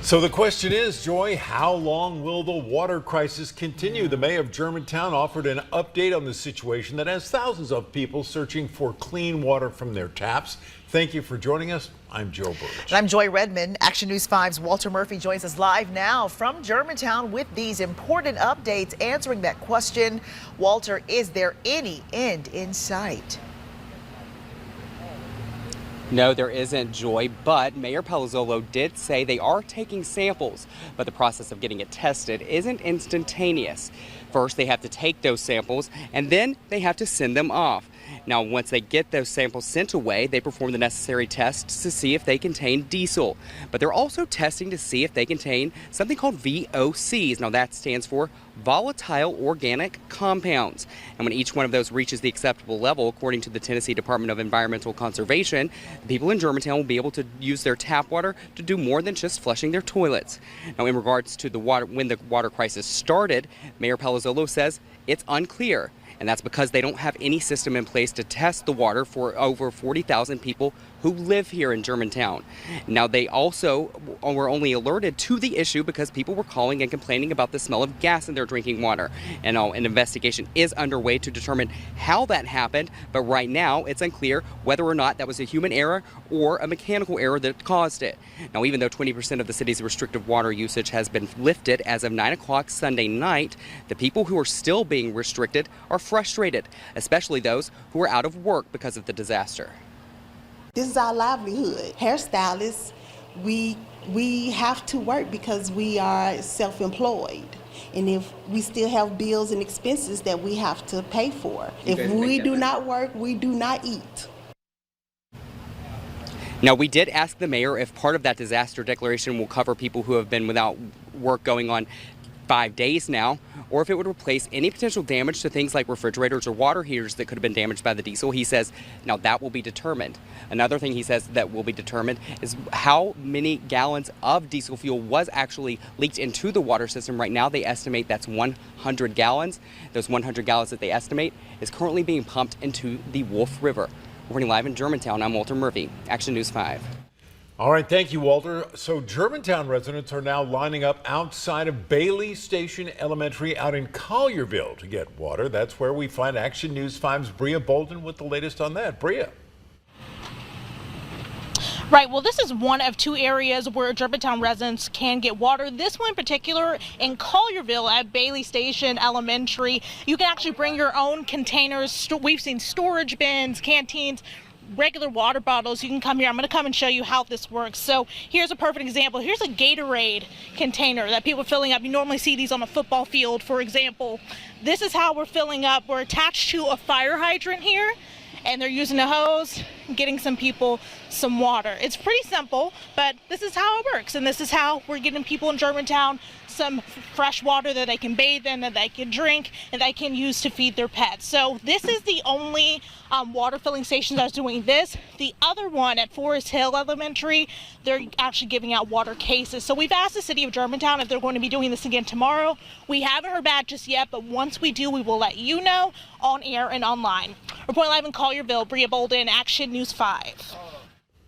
So the question is, Joy, how long will the water crisis continue? The mayor of Germantown offered an update on the situation that has thousands of people searching for clean water from their taps. Thank you for joining us. I'm Joe Burge. And I'm Joy Redmond. Action News 5's Walter Murphy joins us live now from Germantown with these important updates answering that question. Walter, is there any end in sight? No, there isn't, Joy, but Mayor Palazzolo did say they are taking samples, but the process of getting it tested isn't instantaneous. First, they have to take those samples, and then they have to send them off. Now, once they get those samples sent away, they perform the necessary tests to see if they contain diesel. But they're also testing to see if they contain something called VOCs. Now, that stands for volatile organic compounds. And when each one of those reaches the acceptable level, according to the Tennessee Department of Environmental Conservation, the people in Germantown will be able to use their tap water to do more than just flushing their toilets. Now, in regards to the water, when the water crisis started, Mayor Palazzolo says it's unclear. And that's because they don't have any system in place to test the water for over 40,000 people who live here in Germantown. Now, they also were only alerted to the issue because people were calling and complaining about the smell of gas in their drinking water. And an investigation is underway to determine how that happened, but right now it's unclear whether or not that was a human error or a mechanical error that caused it. Now, even though 20% of the city's restrictive water usage has been lifted as of 9 o'clock Sunday night, the people who are still being restricted are frustrated, especially those who are out of work because of the disaster. This is our livelihood. Hairstylists, we have to work because we are self-employed. And if we still have bills and expenses that we have to pay for. If we do not work, we do not eat. Now, we did ask the mayor if part of that disaster declaration will cover people who have been without work going on 5 days now, or if it would replace any potential damage to things like refrigerators or water heaters that could have been damaged by the diesel. He says now that will be determined. Another thing he says that will be determined is how many gallons of diesel fuel was actually leaked into the water system. Right now, they estimate that's 100 gallons. Those 100 gallons that they estimate is currently being pumped into the Wolf River. Reporting live in Germantown, I'm Walter Murphy, Action News 5. All right, thank you, Walter. So Germantown residents are now lining up outside of Bailey Station Elementary out in Collierville to get water. That's where we find Action News 5's Bria Bolden with the latest on that. Bria. Right, well, this is one of two areas where Germantown residents can get water. This one in particular in Collierville at Bailey Station Elementary. You can actually bring your own containers. We've seen storage bins, canteens, regular water bottles. You can come here. I'm going to come and show you how this works. So here's a perfect example. Here's a Gatorade container that people are filling up. You normally see these on a football field, for example. This is how we're filling up. We're attached to a fire hydrant here, and they're using a hose, getting some people some water. It's pretty simple, but this is how it works, and this is how we're getting people in Germantown some fresh water that they can bathe in, that they can drink, and they can use to feed their pets. So this is the only water filling station that's doing this. The other one at Forest Hill Elementary, they're actually giving out water cases. So we've asked the city of Germantown if they're going to be doing this again tomorrow. We haven't heard back just yet, but once we do, we will let you know on air and online. Reporting live in Collierville, Bria Bolden, Action News 5.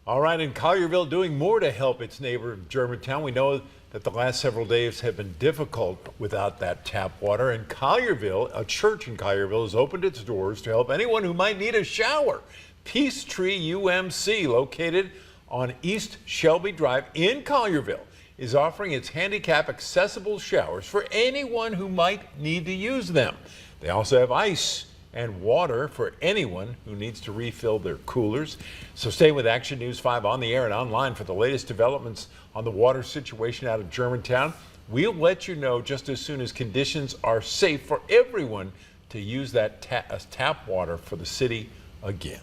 All right, and Collierville doing more to help its neighbor Germantown. We know that the last several days have been difficult without that tap water. And Collierville, a church in Collierville, has opened its doors to help anyone who might need a shower. Peachtree UMC, located on East Shelby Drive in Collierville, is offering its handicap accessible showers for anyone who might need to use them. They also have ice and water for anyone who needs to refill their coolers. So stay with Action News 5 on the air and online for the latest developments on the water situation out of Germantown. We'll let you know just as soon as conditions are safe for everyone to use that tap water for the city again.